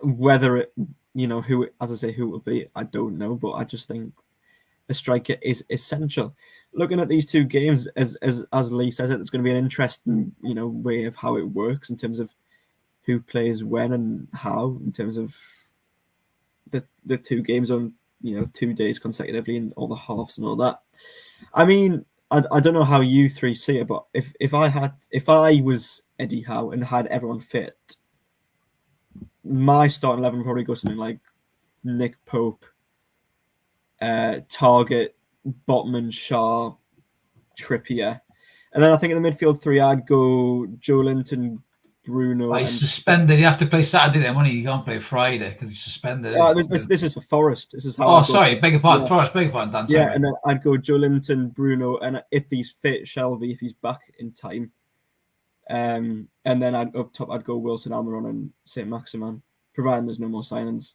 Whether it, you know, who, as I say, who it will be, I don't know. But I just think a striker is essential. Looking at these two games, as Lee says, it's going to be an interesting, you know, way of how it works in terms of who plays when and how, in terms of the two games on, you know, 2 days consecutively and all the halves and all that. I mean, I don't know how you three see it, but if I was Eddie Howe and had everyone fit, my starting 11 would probably go something like Nick Pope, Target, Botman, Shaw, Trippier. And then I think in the midfield three, I'd go Joelinton, Bruno. He's suspended. You have to play Saturday then, when he can't play Friday because he's suspended. This is for Forest. This is how. Oh, sorry, beg your pardon, Forest. Beg your pardon, Dan. Yeah, and then I'd go Joelinton, Bruno, and if he's fit, Shelby, if he's back in time. And then up top, I'd go Wilson, Almiron, and St. Maximin, providing there's no more signings.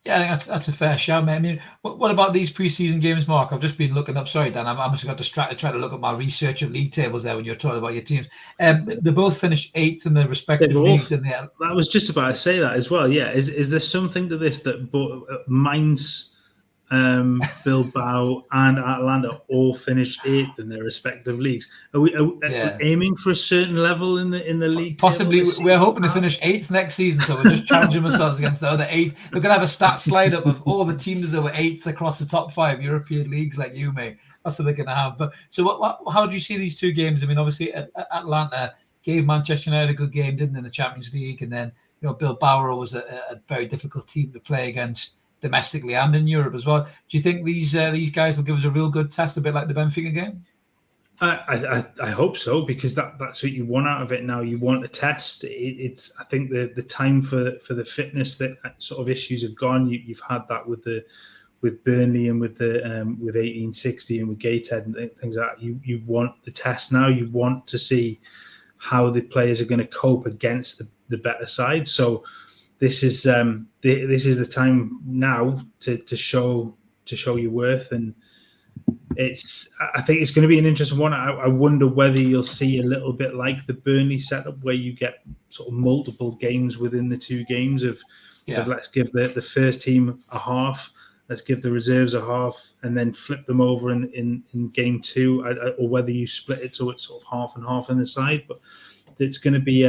Yeah, I think that's a fair shout, mate. I mean, what about these preseason games, Mark? I've just been looking up. Sorry, Dan, I must have got distracted trying to look at my research of league tables there when you're talking about your teams. They both finished 8th in their respective leagues. I was just about to say that as well. Yeah, is there something to this that Mainz, Bilbao, and Atalanta all finished 8th in their respective leagues? Are we aiming for a certain level in the league? Possibly, we're hoping to finish 8th next season, so we're just challenging ourselves against the other 8th. We're going to have a stat slide up of all the teams that were 8th across the top 5 European leagues, like you, mate. That's what they're going to have. But so, how do you see these two games? I mean, obviously, Atalanta gave Manchester United a good game, didn't they, in the Champions League, and then, you know, Bilbao was a very difficult team to play against domestically and in Europe as well. Do you think these guys will give us a real good test, a bit like the Benfica game? I hope so, because that's what you want out of it now. You want a test. It's I think the time for the fitness that sort of issues have gone. You've had that with Burnley and with 1860 and with Gateshead and things like that. You want the test now. You want to see how the players are going to cope against the better side. So this is the time now to show your worth, and I think it's going to be an interesting one. I wonder whether you'll see a little bit like the Burnley setup, where you get sort of multiple games within the 2 games of let's give the first team a half, let's give the reserves a half, and then flip them over in game 2, or whether you split it so it's sort of half and half on the side. But it's going to be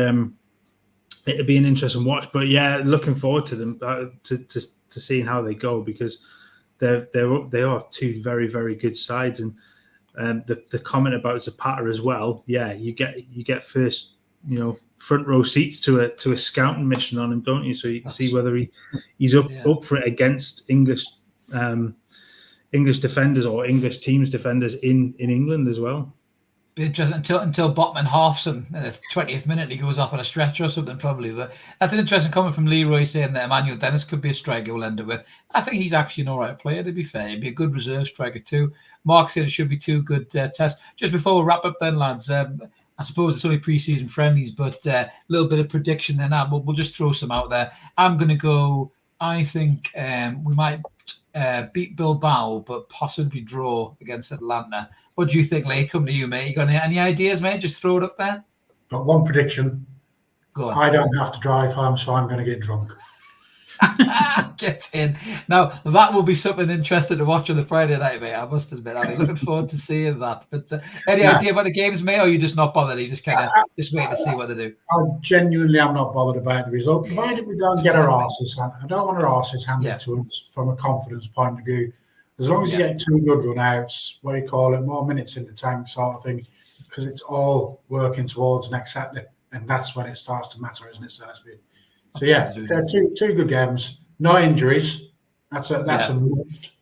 it'll be an interesting watch. But yeah, looking forward to them to seeing how they go, because they are 2 very, very good sides. And the comment about Zapata as well, yeah, you get first, you know, front row seats to a scouting mission on him, don't you? So you can see whether he's up for it against English defenders or English teams defenders in England as well. Be interesting until Botman halves him in the 20th minute. He goes off on a stretcher or something, probably. But that's an interesting comment from Leroy, saying that Emmanuel Dennis could be a striker we'll end up with. I think he's actually an all right player, to be fair. He'd be a good reserve striker too. Mark said it should be 2 good tests. Just before we wrap up then, lads, I suppose it's only pre-season friendlies, but a little bit of prediction then. We'll just throw some out there. I'm going to go, I think we might beat Bilbao, but possibly draw against Atalanta. What do you think, Lee? Come to you, mate. You got any ideas, mate? Just throw it up there. Got one prediction. Go on. I don't have to drive home, so I'm going to get drunk. Get in. Now, that will be something interesting to watch on the Friday night, mate. I must admit. I'll be looking forward to seeing that. But any idea about the games, mate, or are you just not bothered? You just kind of just wait to see what they do? I genuinely am not bothered about the result, provided we don't get our arses. I don't want our arses handed to us from a confidence point of view. As long as you get 2 good run-outs, what do you call it, more minutes in the tank sort of thing, because it's all working towards next Saturday, and that's when it starts to matter, isn't it, so yeah, so 2 good games, no injuries. That's a must.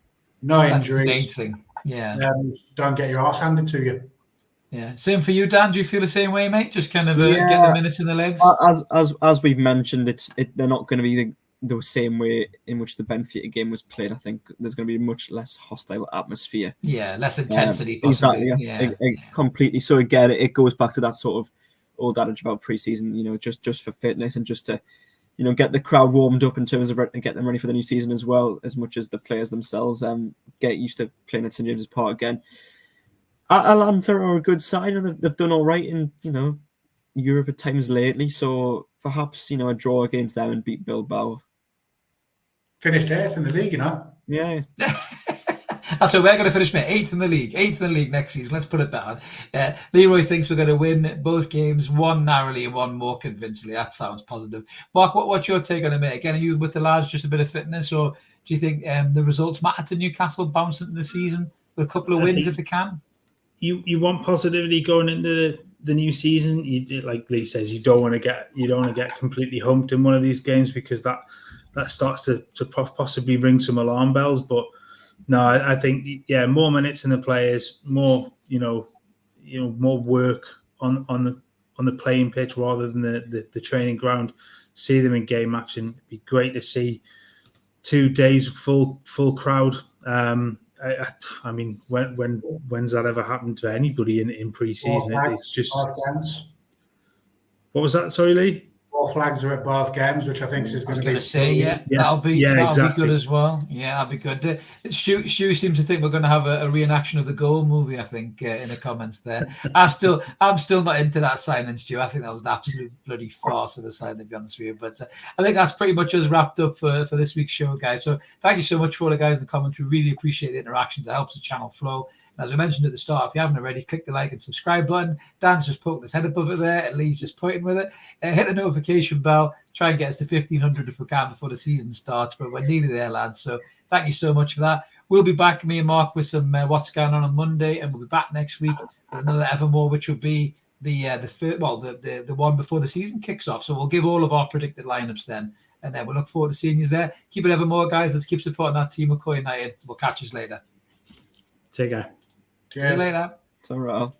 no That's the main injuries. thing. Yeah. Don't get your arse handed to you. Yeah. Same for you, Dan. Do you feel the same way, mate? Just kind of get the minutes in the legs. As we've mentioned, they're not going to be the same way in which the Benfica game was played. I think there's going to be a much less hostile atmosphere. Yeah, less intensity. Possibly. Exactly. Yes, completely. So again, it goes back to that sort of old adage about pre-season. Just for fitness and just to get the crowd warmed up in terms of get them ready for the new season as well, as much as the players themselves get used to playing at St James's Park again. Atalanta are a good side, and they've done all right in Europe at times lately. So perhaps a draw against them and beat Bilbao. Finished 8th in the league, Yeah. So we're going to finish 8th in the league next season. Let's put it down. Leroy thinks we're going to win both games, one narrowly and one more convincingly. That sounds positive. Mark, what's your take on it, mate? Again, are you with the lads, just a bit of fitness, or do you think the results matter to Newcastle bouncing into the season with a couple of wins if they can? You want positivity going into the new season. Like Lee says, you don't want to get completely humped in one of these games, because that starts to possibly ring some alarm bells. But no, I think more minutes in the players, more more work on the playing pitch rather than the training ground. See them in game action. It'd be great to see 2 days of full crowd. I mean, when's that ever happened to anybody in pre-season? It's just. What was that? Sorry, Lee. 4 flags are at both games, which I think is going to be. That'll be good as well. Yeah, that'll be good. Stu seems to think we're going to have a reenaction of the Goal movie. I think in the comments there. I'm still not into that signing, Stu. I think that was an absolute bloody farce of a sign, to be honest with you. But I think that's pretty much us wrapped up for this week's show, guys. So thank you so much for all the guys in the comments. We really appreciate the interactions. It helps the channel flow. As we mentioned at the start, if you haven't already, click the like and subscribe button. Dan's just poking his head above it there, and Lee's just pointing with it. Hit the notification bell. Try and get us to 1,500 if we can before the season starts. But we're nearly there, lads. So thank you so much for that. We'll be back, me and Mark, with some what's going on Monday, and we'll be back next week with another Evermore, which will be the one before the season kicks off. So we'll give all of our predicted lineups then, and then we'll look forward to seeing you there. Keep it Evermore, guys. Let's keep supporting that team of United. We'll catch you later. Take care. Cheers. See you later. It's all right.